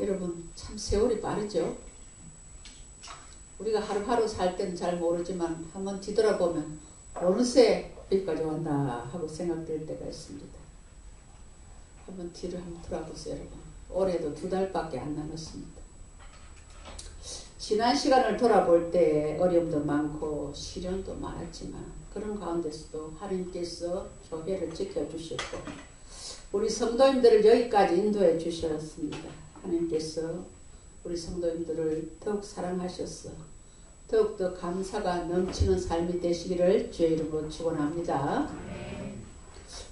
여러분 참 세월이 빠르죠. 우리가 하루하루 살 때는 잘 모르지만 한번 뒤돌아보면 어느새 여기까지 왔나 하고 생각될 때가 있습니다. 한번 뒤를 한번 돌아보세요. 여러분. 올해도 2달밖에 안 남았습니다. 지난 시간을 돌아볼 때 어려움도 많고 시련도 많았지만 그런 가운데서도 하나님께서 교회를 지켜주셨고 우리 성도님들을 여기까지 인도해 주셨습니다. 하나님께서 우리 성도님들을 더욱 사랑하셔서 더욱더 감사가 넘치는 삶이 되시기를 주의 이름으로 축원합니다.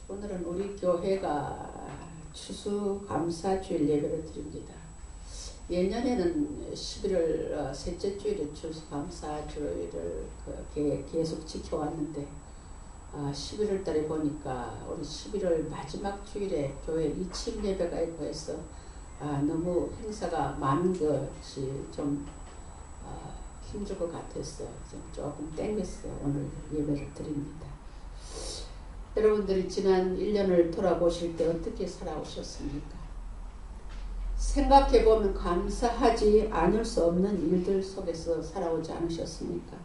오늘은 우리 교회가 추수감사주일 예배를 드립니다. 예년에는 11월 셋째 주일에 추수감사주일을 계속 지켜왔는데 11월 달에 보니까 우리 11월 마지막 주일에 교회 이침 예배가 있고 해서 너무 행사가 많은 것이 좀 힘들 것 같아서 조금 땡겼어 오늘 예배를 드립니다. 여러분들이 지난 1년을 돌아보실 때 어떻게 살아오셨습니까? 생각해보면 감사하지 않을 수 없는 일들 속에서 살아오지 않으셨습니까?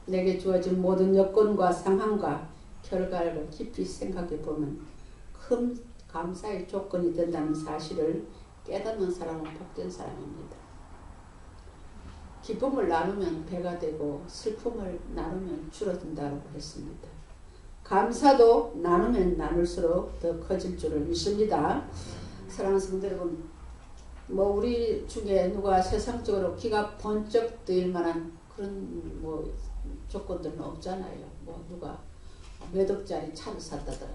내게 주어진 모든 여건과 상황과 결과를 깊이 생각해보면 큰 감사의 조건이 된다는 사실을 깨닫는 사람은 복된 사람입니다. 기쁨을 나누면 배가 되고 슬픔을 나누면 줄어든다고 했습니다. 감사도 나누면 나눌수록 더 커질 줄을 믿습니다. 사랑하는 성도 여러분, 우리 중에 누가 세상적으로 기가 번쩍 뜨일 만한 그런 조건들은 없잖아요. 누가 몇 억짜리 차를 샀다더라.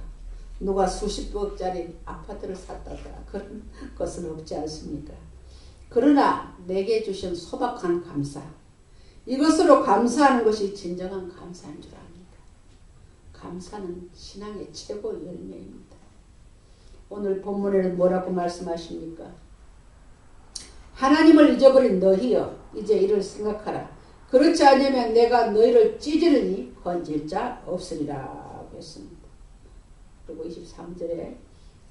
누가 수십억짜리 아파트를 샀다더라. 그런 것은 없지 않습니까? 그러나 내게 주신 소박한 감사, 이것으로 감사하는 것이 진정한 감사인 줄 압니다. 감사는 신앙의 최고 열매입니다. 오늘 본문에는 뭐라고 말씀하십니까? 하나님을 잊어버린 너희여 이제 이를 생각하라. 그렇지 않으면 내가 너희를 찢으리니 건질 자 없으리라 했습니다. 그리고 23절에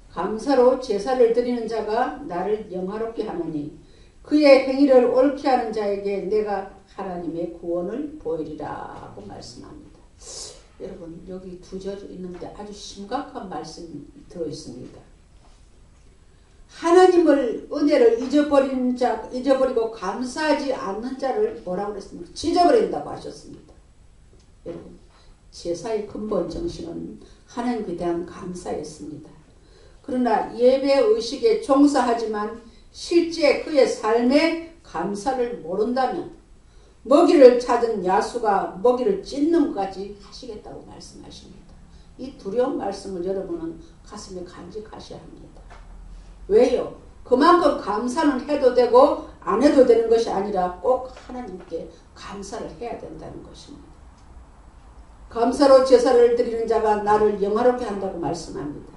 감사로 제사를 드리는 자가 나를 영화롭게 하노니 그의 행위를 옳게 하는 자에게 내가 하나님의 구원을 보이리라 하고 말씀합니다. 여러분 여기 2절 있는데 아주 심각한 말씀이 들어있습니다. 하나님을 은혜를 잊어버리고 감사하지 않는 자를 뭐라고 그랬습니까? 찢어버린다고 하셨습니다. 여러분 제사의 근본 정신은 하나님께 대한 감사였습니다. 그러나 예배의식에 종사하지만 실제 그의 삶에 감사를 모른다면 먹이를 찾은 야수가 먹이를 찢는 것까지 하시겠다고 말씀하십니다. 이 두려운 말씀을 여러분은 가슴에 간직하셔야 합니다. 왜요? 그만큼 감사는 해도 되고 안 해도 되는 것이 아니라 꼭 하나님께 감사를 해야 된다는 것입니다. 감사로 제사를 드리는 자가 나를 영화롭게 한다고 말씀합니다.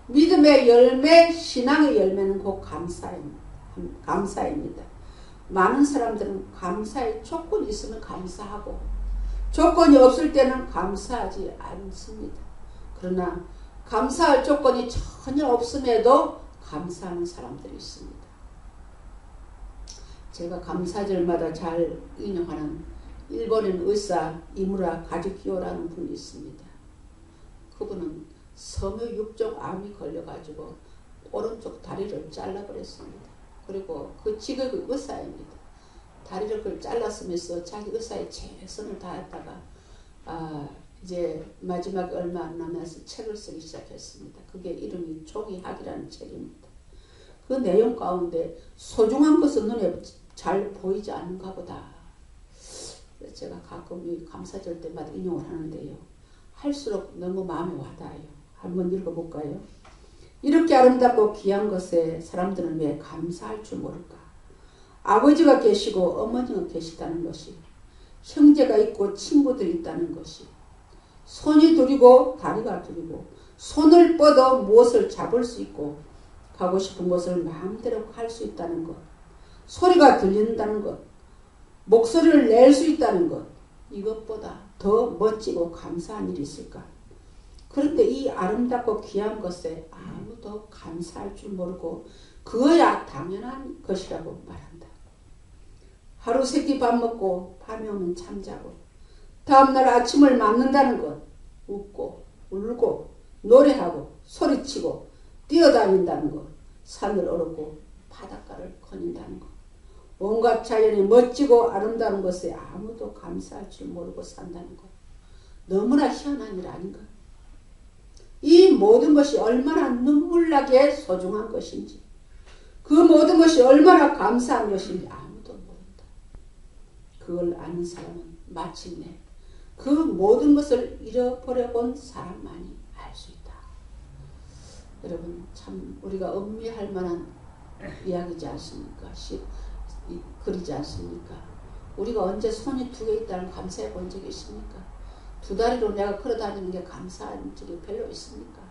믿음의 열매, 신앙의 열매는 곧 감사입니다. 많은 사람들은 감사의 조건이 있으면 감사하고 조건이 없을 때는 감사하지 않습니다. 그러나 감사할 조건이 전혀 없음에도 감사하는 사람들이 있습니다. 제가 감사절마다 잘 인용하는 일본인 의사 이무라 가즈키오라는 분이 있습니다. 그분은 섬유육종 암이 걸려가지고 오른쪽 다리를 잘라버렸습니다. 그리고 그 직업이 의사입니다. 다리를 그걸 잘랐으면서 자기 의사의 최선을 다했다가 이제 마지막에 얼마 안 남아서 책을 쓰기 시작했습니다. 그게 이름이 종이학이라는 책입니다. 그 내용 가운데 소중한 것은 눈에 잘 보이지 않는가 보다. 제가 가끔 이 감사절 때마다 인용을 하는데요. 할수록 너무 마음에 와닿아요. 한번 읽어볼까요? 이렇게 아름답고 귀한 것에 사람들은 왜 감사할 줄 모를까? 아버지가 계시고 어머니가 계시다는 것이, 형제가 있고 친구들이 있다는 것이, 손이 둘이고 다리가 둘이고 손을 뻗어 무엇을 잡을 수 있고 가고 싶은 곳을 마음대로 갈 수 있다는 것, 소리가 들린다는 것, 목소리를 낼 수 있다는 것, 이것보다 더 멋지고 감사한 일이 있을까? 그런데 이 아름답고 귀한 것에 아무도 감사할 줄 모르고 그거야 당연한 것이라고 말한다. 하루 세끼 밥 먹고 밤이 오면 잠자고 다음날 아침을 맞는다는 것, 웃고 울고 노래하고 소리치고 뛰어다닌다는 것, 산을 오르고 바닷가를 거닌다는 것, 온갖 자연이 멋지고 아름다운 것에 아무도 감사할 줄 모르고 산다는 것, 너무나 희한한 일 아닌가? 이 모든 것이 얼마나 눈물나게 소중한 것인지, 그 모든 것이 얼마나 감사한 것인지 아무도 모른다. 그걸 아는 사람은 마침내 그 모든 것을 잃어버려 본 사람만이 알 수 있다. 여러분, 참 우리가 음미할 만한 이야기지 않습니까? 글이지 않습니까? 우리가 언제 손이 두 개 있다는 감사해 본 적이 있습니까? 두 다리로 내가 걸어다니는 게 감사한 적이 별로 있습니까?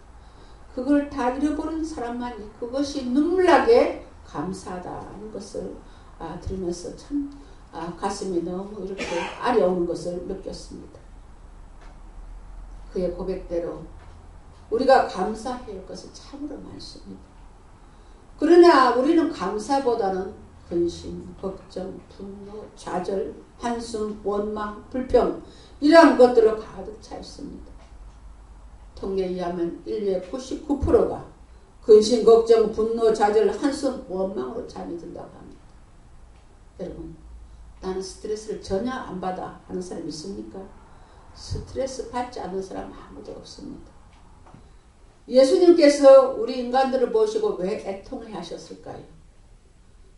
그걸 다 잃어버린 사람만이 그것이 눈물나게 감사하다는 것을 들으면서 참 가슴이 너무 이렇게 아려오는 것을 느꼈습니다. 그의 고백대로 우리가 감사해야 할 것은 참으로 많습니다. 그러나 우리는 감사보다는 근심, 걱정, 분노, 좌절, 한숨, 원망, 불평 이러한 것들로 가득 차 있습니다. 통계에 의하면 인류의 99%가 근심, 걱정, 분노, 좌절, 한숨, 원망으로 잠이 든다고 합니다. 여러분, 나는 스트레스를 전혀 안 받아 하는 사람 있습니까? 스트레스 받지 않는 사람 아무도 없습니다. 예수님께서 우리 인간들을 보시고 왜 애통을 하셨을까요?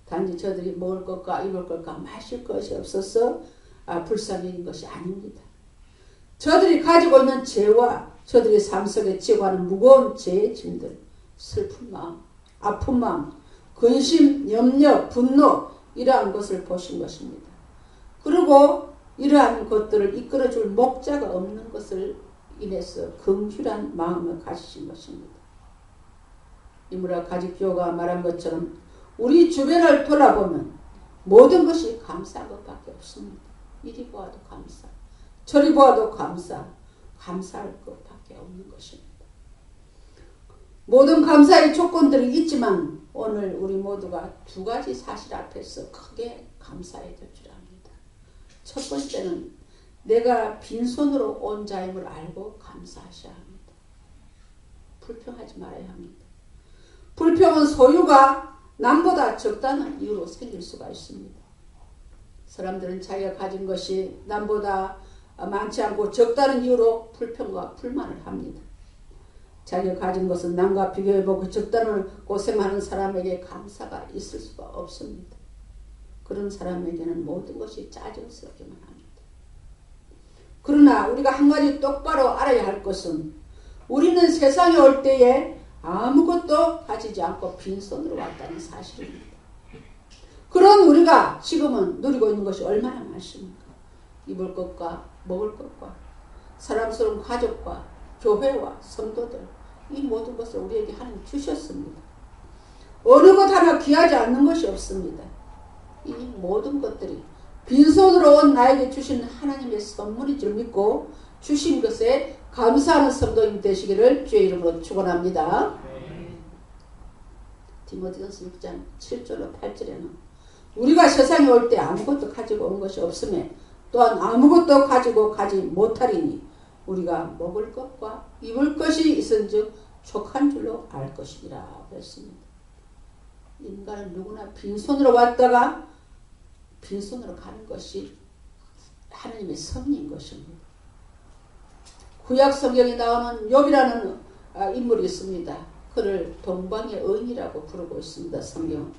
단지 저들이 먹을 것과 입을 것과 마실 것이 없어서 불쌍해진 것이 아닙니다. 저들이 가지고 있는 죄와 저들이 삶 속에 지고 하는 무거운 죄의 짐들, 슬픈 마음, 아픈 마음, 근심, 염려, 분노 이러한 것을 보신 것입니다. 그리고 이러한 것들을 이끌어줄 목자가 없는 것을 인해서 긍휼한 마음을 가지신 것입니다. 이무라 가지교가 말한 것처럼 우리 주변을 돌아보면 모든 것이 감사한 것밖에 없습니다. 이리 보아도 감사, 저리 보아도 감사, 감사할 것밖에 없는 것입니다. 모든 감사의 조건들이 있지만 오늘 우리 모두가 두 가지 사실 앞에서 크게 감사해야 될 줄 압니다. 첫 번째는 내가 빈손으로 온 자임을 알고 감사하셔야 합니다. 불평하지 말아야 합니다. 불평은 소유가 남보다 적다는 이유로 생길 수가 있습니다. 사람들은 자기가 가진 것이 남보다 많지 않고 적다는 이유로 불평과 불만을 합니다. 자기가 가진 것은 남과 비교해보고 적다는 고생하는 사람에게 감사가 있을 수가 없습니다. 그런 사람에게는 모든 것이 짜증스럽기만 합니다. 그러나 우리가 한 가지 똑바로 알아야 할 것은 우리는 세상에 올 때에 아무것도 가지지 않고 빈손으로 왔다는 사실입니다. 그런 우리가 지금은 누리고 있는 것이 얼마나 많습니까? 입을 것과 먹을 것과 사랑스러운 가족과 교회와 성도들 이 모든 것을 우리에게 하나님 주셨습니다. 어느 것 하나 귀하지 않는 것이 없습니다. 이 모든 것들이 빈손으로 온 나에게 주신 하나님의 선물인 줄 믿고 주신 것에 감사하는 성도님 되시기를 주의 이름으로 축원합니다. 디모데전서 6장 7절로 8절에는 우리가 세상에 올 때 아무것도 가지고 온 것이 없음에 또한 아무것도 가지고 가지 못하리니 우리가 먹을 것과 입을 것이 있은즉 족한 줄로 알 것이니라 그랬습니다. 인간은 누구나 빈손으로 왔다가 빈손으로 가는 것이 하나님의 섭리인 것입니다. 구약 성경에 나오는 욥이라는 인물이 있습니다. 그를 동방의 의인이라고 부르고 있습니다. 성경은.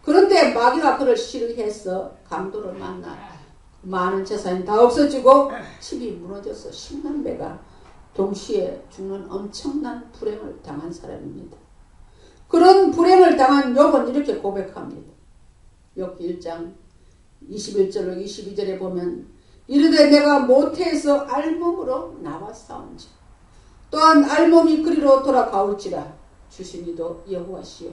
그런데 마귀가 그를 싫어해서 강도를 만나 많은 재산이 다 없어지고 집이 무너져서 10남매가 동시에 죽는 엄청난 불행을 당한 사람입니다. 그런 불행을 당한 욥은 이렇게 고백합니다. 욥기 1장 21절로 22절에 보면 이르되 내가 모태에서 알몸으로 나왔사온지 또한 알몸이 그리로 돌아가올지라 주신 이도 여호와시오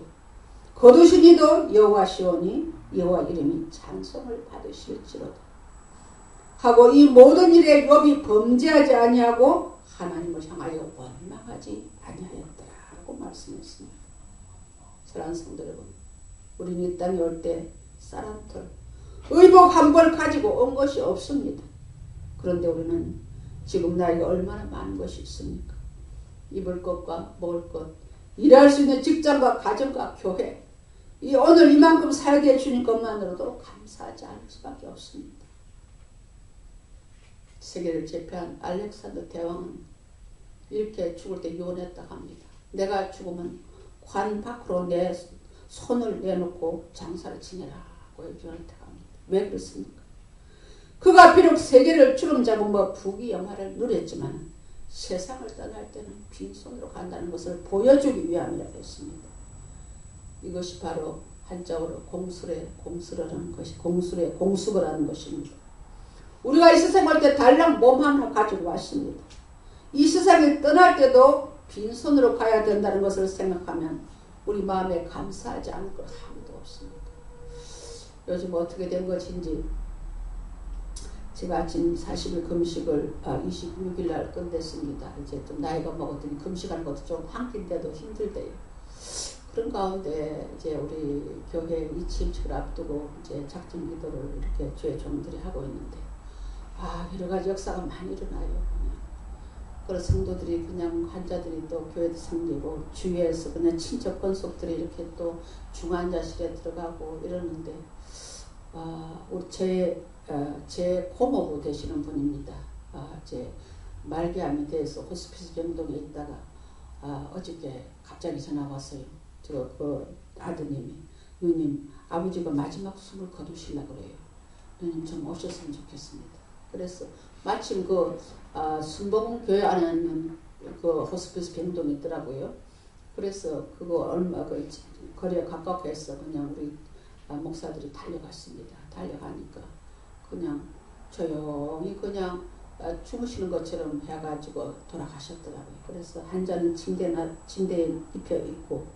거두신 이도 여호와시오니 여호와 이름이 찬송을 받으실지로다 하고 이 모든 일에 욥이 범죄하지 아니하고 하나님을 향하여 원망하지 아니하였더라고 말씀했습니다. 사랑하는 성도 여러분, 우리는 이 땅에 올 때 쌀한톨, 의복 한 벌 가지고 온 것이 없습니다. 그런데 우리는 지금 나이가 얼마나 많은 것이 있습니까? 입을 것과 먹을 것, 일할 수 있는 직장과 가정과 교회, 이 오늘 이만큼 살게 해주는 것만으로도 감사하지 않을 수밖에 없습니다. 세계를 제패한 알렉산더 대왕은 이렇게 죽을 때 유언했다고 합니다. 내가 죽으면 관 밖으로 내 손을 내놓고 장사를 지내라고 유언했다고 합니다. 왜 그렇습니까? 그가 비록 세계를 주름잡은 부귀영화를 누렸지만 세상을 떠날 때는 빈손으로 간다는 것을 보여주기 위함이라고 했습니다. 이것이 바로 한자어로 공수라는 것이 공수거라는 것입니다. 우리가 이 세상에 올 때 달랑 몸 하나 가지고 왔습니다. 이 세상에 떠날 때도 빈손으로 가야 된다는 것을 생각하면 우리 마음에 감사하지 않을 것 하나도 없습니다. 요즘 어떻게 된 것인지 제가 아침 40일 금식을 26일 날 끝냈습니다. 이제 좀 나이가 먹었더니 금식하는 것도 좀 한끼인데도 힘들대요. 그런 가운데 이제 우리 교회 이침식을 앞두고 이제 작전 기도를 이렇게 주의 종들이 하고 있는데 여러 가지 역사가 많이 일어나요. 그런 성도들이 그냥 환자들이 또 교회도 생기고 주위에서 그냥 친척 권속들이 이렇게 또 중환자실에 들어가고 이러는데 우리 제 고모부 되시는 분입니다. 제 말기암에 대해서 호스피스 병동에 있다가 어저께 갑자기 전화 왔어요. 그 아드님이 누님 아버지가 마지막 숨을 거두시려고 그래요. 누님 좀 오셨으면 좋겠습니다. 그래서 마침 순봉교회 안에 있는 그 호스피스 병동이 있더라고요. 그래서 그거 얼마 거리가 가깝게 해서 그냥 우리 목사들이 달려갔습니다. 달려가니까 그냥 조용히 그냥 주무시는 것처럼 해가지고 돌아가셨더라고요. 그래서 환자는 침대에 눕혀 있고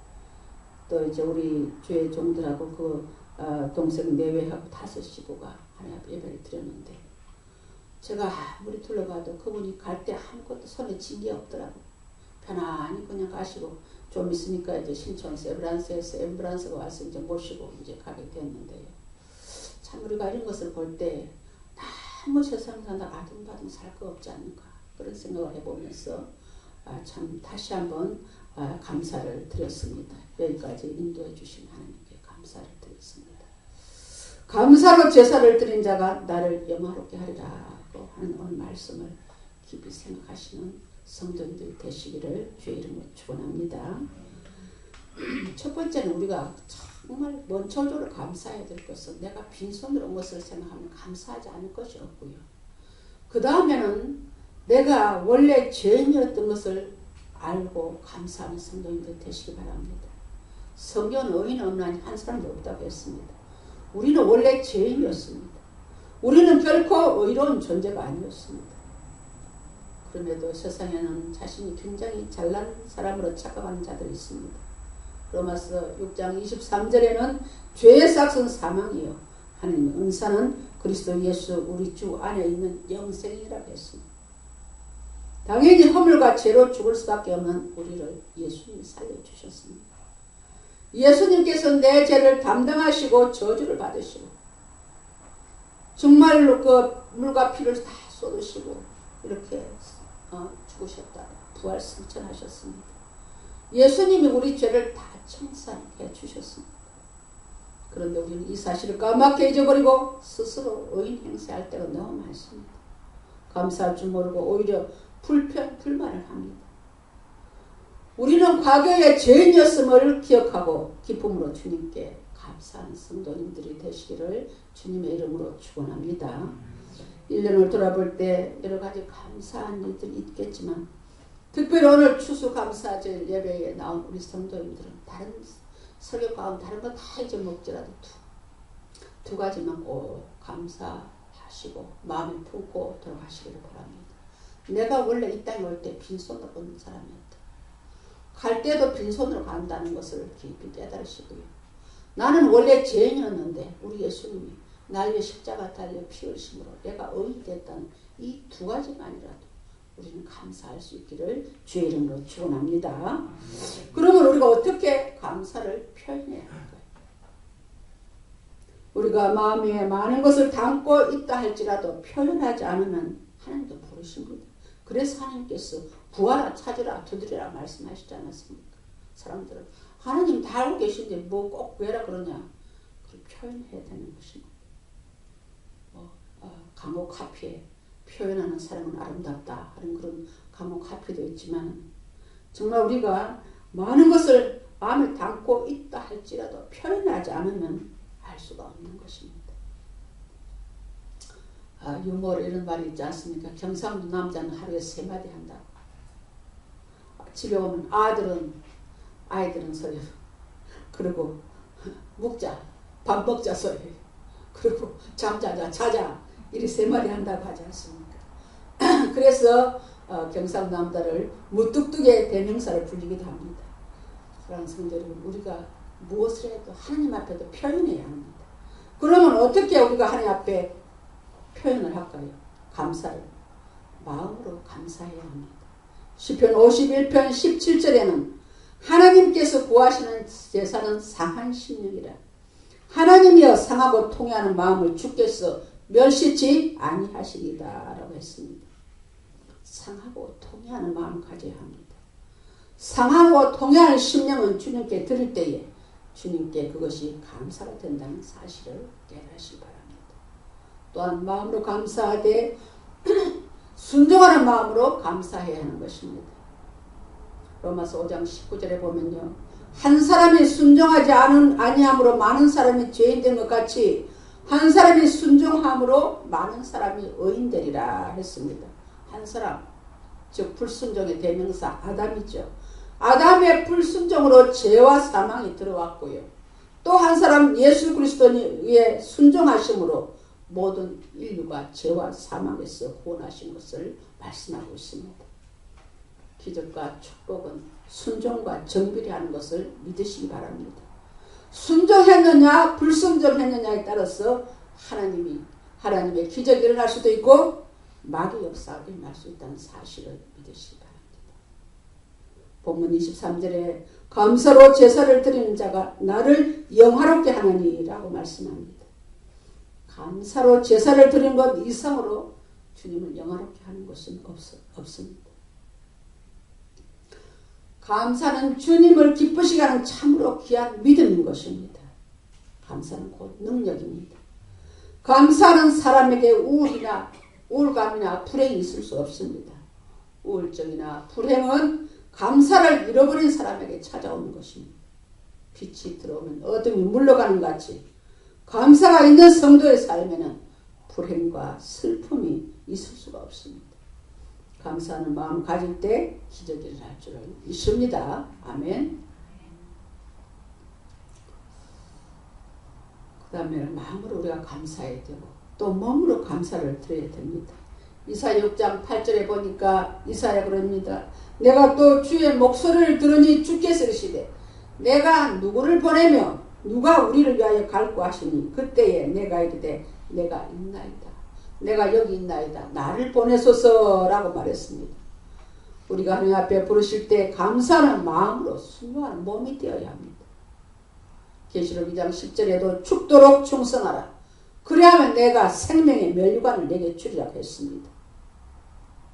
또 이제 우리 주의 종들하고 그 동생 내외하고 5 식구가 하나 예배를 드렸는데 제가 아무리 둘러봐도 그분이 갈 때 아무것도 손에 쥔 게 없더라고요. 편안히 그냥 가시고 좀 있으니까 이제 신촌에서 앰뷸런스가 와서 이제 모시고 이제 가게 됐는데요. 참 우리가 이런 것을 볼 때 너무 세상에서 나 아둥바둥 살 거 없지 않는가 그런 생각을 해보면서 참 다시 한번 감사를 드렸습니다. 여기까지 인도해 주신 하나님께 감사를 드렸습니다. 감사로 제사를 드린 자가 나를 영화롭게 하리라고 하는 오늘 말씀을 깊이 생각하시는 성도님들 되시기를 주의 이름으로 축원합니다. 첫 번째는 우리가 정말 원초적으로 감사해야 될 것은 내가 빈손으로 온 것을 생각하면 감사하지 않을 것이 없고요. 그 다음에는 내가 원래 죄인이었던 것을 알고 감사하는 성도님들 되시기 바랍니다. 성경은 의인 없나니 한 사람도 없다고 했습니다. 우리는 원래 죄인이었습니다. 우리는 결코 의로운 존재가 아니었습니다. 그럼에도 세상에는 자신이 굉장히 잘난 사람으로 착각하는 자들이 있습니다. 로마서 6장 23절에는 죄의 삭은 사망이요 하나님의 은사는 그리스도 예수 우리 주 안에 있는 영생이라고 했습니다. 당연히 허물과 죄로 죽을 수밖에 없는 우리를 예수님이 살려주셨습니다. 예수님께서 내 죄를 담당하시고 저주를 받으시고 정말로 그 물과 피를 다 쏟으시고 이렇게 죽으셨다. 부활 승천하셨습니다. 예수님이 우리 죄를 다 청산해 주셨습니다. 그런데 우리는 이 사실을 까맣게 잊어버리고 스스로 의인 행세할 때가 너무 많습니다. 감사할 줄 모르고 오히려 불만을 합니다. 우리는 과거의 죄인이었음을 기억하고 기쁨으로 주님께 감사하는 성도님들이 되시기를 주님의 이름으로 축원합니다. 1년을 돌아볼 때 여러 가지 감사한 일들이 있겠지만 특별히 오늘 추수감사절 예배에 나온 우리 성도님들은 다른 설교 가운데 다른 거 다 잊어먹더라도 두 가지만 꼭 감사하시고 마음에 품고 돌아가시기를 바랍니다. 내가 원래 이 땅에 올 때 빈손으로 온 사람이었다. 갈 때도 빈손으로 간다는 것을 깊이 깨달으시고요. 나는 원래 죄인이었는데 우리 예수님이 날 위해 십자가 달려 피 흘리심으로 내가 의인이 됐다는 이 두 가지만이라도 우리는 감사할 수 있기를 주의 이름으로 축원합니다. 그러면 우리가 어떻게 감사를 표현해야 할까요? 우리가 마음에 많은 것을 담고 있다 할지라도 표현하지 않으면 하나님도 모르십니다. 그래서 하나님께서 구하라 찾으라 두드리라 말씀하시지 않았습니까? 사람들은 하나님 다 알고 계신데 뭐 꼭 구해라 그러냐? 그걸 표현해야 되는 것입니다. 감옥 카피에 표현하는 사람은 아름답다 하는 그런 감옥 카피도 있지만 정말 우리가 많은 것을 마음에 담고 있다 할지라도 표현하지 않으면 알 수가 없는 것입니다. 유머로 이런 말이 있지 않습니까? 경상도 남자는 하루에 3마디 한다고. 집에 오면 아이들은 소리, 그리고 묵자, 밥 먹자 소리, 그리고 잠자자, 자자, 이리 3마디 한다고 하지 않습니까? 그래서 경상도 남자를 무뚝뚝의 대명사를 불리기도 합니다. 사랑하는 성도 여러분, 우리가 무엇을 해도 하나님 앞에도 표현해야 합니다. 그러면 어떻게 우리가 하나님 앞에 표현을 할까요? 감사를 마음으로 감사해야 합니다. 시편 51편 17절에는 하나님께서 구하시는 제사는 상한 심령이라. 하나님이여 상하고 통회하는 마음을 주께서 멸시치 아니하시리다 라고 했습니다. 상하고 통회하는 마음을 가져야 합니다. 상하고 통회하는 심령은 주님께 드릴 때에 주님께 그것이 감사가 된다는 사실을 깨달으시기 바랍니다. 또한 마음으로 감사하되 순종하는 마음으로 감사해야 하는 것입니다. 로마서 5장 19절에 보면요. 한 사람이 순종하지 아니함으로 많은 사람이 죄인 된 것 같이 한 사람이 순종함으로 많은 사람이 의인 되리라 했습니다. 한 사람, 즉 불순종의 대명사 아담이죠. 아담의 불순종으로 죄와 사망이 들어왔고요. 또 한 사람 예수 그리스도에 순종하심으로 모든 인류가 죄와 사망에서 구원하신 것을 말씀하고 있습니다. 기적과 축복은 순종과 정비례 하는 것을 믿으시기 바랍니다. 순종했느냐 불순종했느냐에 따라서 하나님의 기적이 일어날 수도 있고 마귀 역사가 일어날 수 있다는 사실을 믿으시기 바랍니다. 본문 23절에 감사로 제사를 드리는 자가 나를 영화롭게 하나니 라고 말씀합니다. 감사로 제사를 드리는 것 이상으로 주님을 영화롭게 하는 것은 없습니다. 감사는 주님을 기쁘시게 하는 참으로 귀한 믿음인 것입니다. 감사는 곧 능력입니다. 감사는 사람에게 우울감이나 불행이 있을 수 없습니다. 우울증이나 불행은 감사를 잃어버린 사람에게 찾아오는 것입니다. 빛이 들어오면 어둠이 물러가는 것 같이 감사가 있는 성도의 삶에는 불행과 슬픔이 있을 수가 없습니다. 감사하는 마음 가질 때 기적이 일어날 줄을 믿습니다. 아멘. 그 다음에 마음으로 우리가 감사해야 되고 또 몸으로 감사를 드려야 됩니다. 이사야 6장 8절에 보니까 이사야 그럽니다. 내가 또 주의 목소리를 들으니 주께서 이르시되 내가 누구를 보내며 누가 우리를 위하여 갈고 하시니 그때에 내가 이르되 내가 있나이다. 내가 여기 있나이다. 나를 보내소서라고 말했습니다. 우리가 하나님 앞에 부르실 때 감사하는 마음으로 순종하는 몸이 되어야 합니다. 계시록 2장 10절에도 죽도록 충성하라. 그리하면 내가 생명의 멸류관을 내게 주리라 했습니다.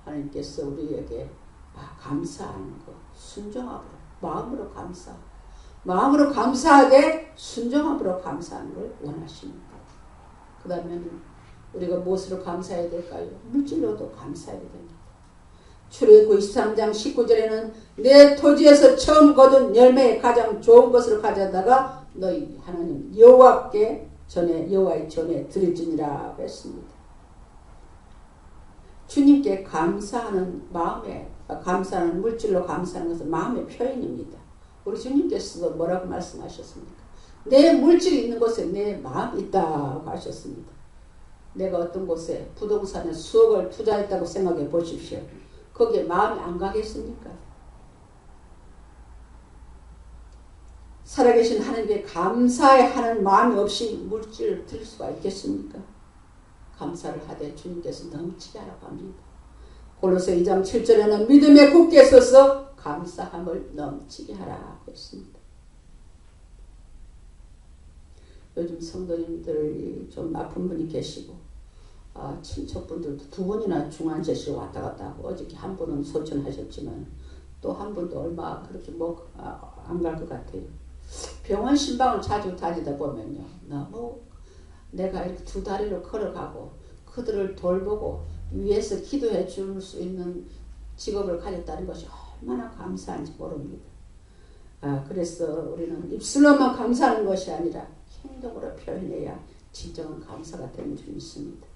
하나님께서 우리에게 감사하는 것, 순종함으로 마음으로 감사하되 순종함으로 감사하는 걸 원하십니다. 그 다음에는 우리가 무엇으로 감사해야 될까요? 물질로도 감사해야 됩니다. 출애굽기 23장 19절에는 내 토지에서 처음 거둔 열매의 가장 좋은 것을 가져다가 너희 하나님 여호와의 전에 드릴지니라 했습니다. 주님께 감사하는 물질로 감사하는 것은 마음의 표현입니다. 우리 주님께서도 뭐라고 말씀하셨습니까? 내 물질이 있는 곳에 내 마음이 있다고 하셨습니다. 내가 어떤 곳에 부동산에 수억을 투자했다고 생각해 보십시오. 거기에 마음이 안 가겠습니까? 살아계신 하나님께 감사하는 마음이 없이 물질을 드릴 수가 있겠습니까? 감사를 하되 주님께서 넘치게 하라고 합니다. 골로새 2장 7절에는 믿음에 굳게 서서 감사함을 넘치게 하라고 했습니다. 요즘 성도님들이 좀 아픈 분이 계시고 친척분들도 두 번이나 중환자실 왔다 갔다 하고 어저께 한 분은 소천하셨지만 또 한 분도 얼마 그렇게 안 갈 것 같아요. 병원 신방을 자주 다니다 보면요. 너무 내가 이렇게 두 다리로 걸어가고 그들을 돌보고 위에서 기도해 줄 수 있는 직업을 가졌다는 것이 얼마나 감사한지 모릅니다. 그래서 우리는 입술로만 감사하는 것이 아니라 행동으로 표현해야 진정한 감사가 되는 줄 믿습니다.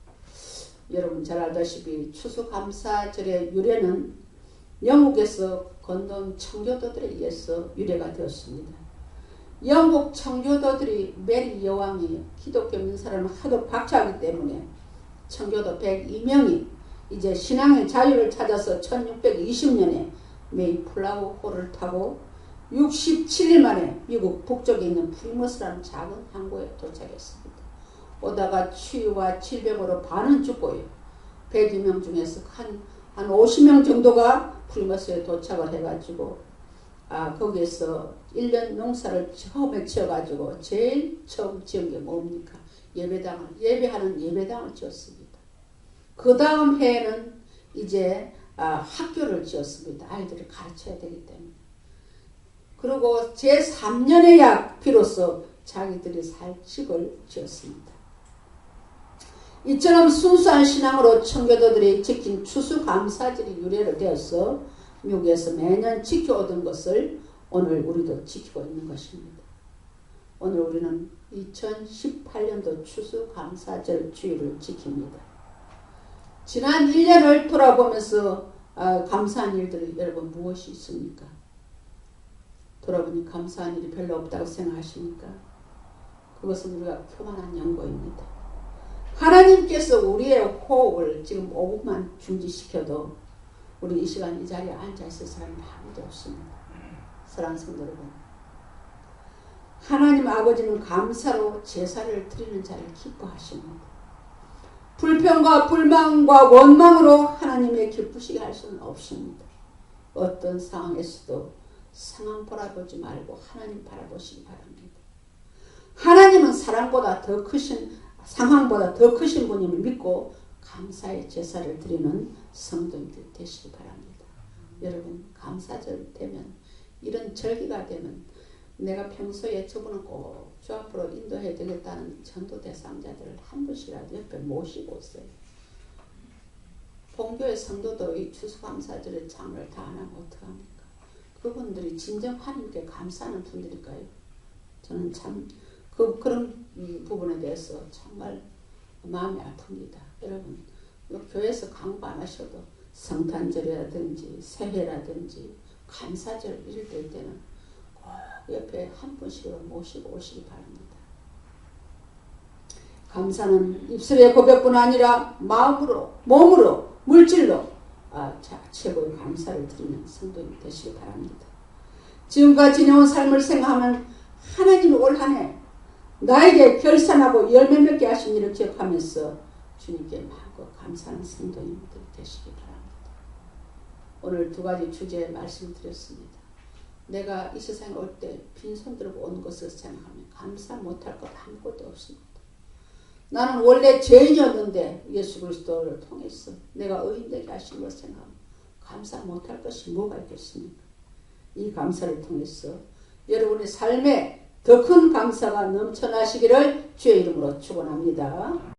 여러분 잘 알다시피 추수감사절의 유래는 영국에서 건너온 청교도들에 의해서 유래가 되었습니다. 영국 청교도들이 메리 여왕이 기독교 믿는 사람을 하도 박해하기 때문에 청교도 102명이 이제 신앙의 자유를 찾아서 1620년에 메이플라워호를 타고 67일 만에 미국 북쪽에 있는 프리머스라는 작은 항구에 도착했습니다. 오다가 추위와 질병으로 반은 죽고요. 102명 중에서 한 50명 정도가 프리머스에 도착을 해가지고 거기에서 1년 농사를 처음에 지어가지고 제일 처음 지은 게 뭡니까? 예배하는 예배당을 지었습니다. 그 다음 해에는 이제 학교를 지었습니다. 아이들을 가르쳐야 되기 때문에. 그리고 제3년에야 비로소 자기들이 살 집을 지었습니다. 이처럼 순수한 신앙으로 청교도들이 지킨 추수감사절이 유래로 되어서 미국에서 매년 지켜오던 것을 오늘 우리도 지키고 있는 것입니다. 오늘 우리는 2018년도 추수감사절 주일을 지킵니다. 지난 1년을 돌아보면서 감사한 일들이 여러분 무엇이 있습니까? 돌아보니 감사한 일이 별로 없다고 생각하십니까? 그것은 우리가 교만한 연고입니다. 하나님께서 우리의 호흡을 지금 5분만 중지시켜도 우리 이 시간 이 자리에 앉아있을 사람이 아무도 없습니다. 사랑하는 성도 여러분, 하나님 아버지는 감사로 제사를 드리는 자를 기뻐하십니다. 불평과 불만과 원망으로 하나님의 기쁘시게 할 수는 없습니다. 어떤 상황에서도 상황 바라보지 말고 하나님 바라보시기 바랍니다. 하나님은 사랑보다 더 크신, 상황보다 더 크신 분임을 믿고 감사의 제사를 드리는 성도님들 되시기 바랍니다. 여러분 감사절 되면, 이런 절기가 되면 내가 평소에 저분은 꼭 주 앞으로 인도해야 되겠다는 전도 대상자들을 한 분씩이라도 옆에 모시고 있어요. 본교의 성도도 이 추수감사절의 장을 다 안 하면 어떡합니까? 그분들이 진정 하나님께 감사하는 분들일까요? 저는 참 그런 부분에 대해서 정말 마음이 아픕니다. 여러분, 교회에서 강구 안 하셔도 성탄절이라든지 새해라든지 감사절 이럴 때는 꼭 옆에 한 분씩으로 모시고 오시기 바랍니다. 감사는 입술의 고백뿐 아니라 마음으로, 몸으로, 물질로 최고의 감사를 드리는 성도님 되시기 바랍니다. 지금까지 지내온 삶을 생각하면 하나님 올 한 해 나에게 결산하고 열매 맺게 하신 일을 기억하면서 주님께 마음껏 감사하는 성도님들 되시기 바랍니다. 오늘 두 가지 주제에 말씀드렸습니다. 내가 이 세상에 올 때 빈손 들고 온 것을 생각하면 감사 못할 것 아무것도 없습니다. 나는 원래 죄인이었는데 예수 그리스도를 통해서 내가 의인되게 하신 것을 생각하면 감사 못할 것이 뭐가 있겠습니까? 이 감사를 통해서 여러분의 삶에 더 큰 감사가 넘쳐나시기를 주의 이름으로 축원합니다.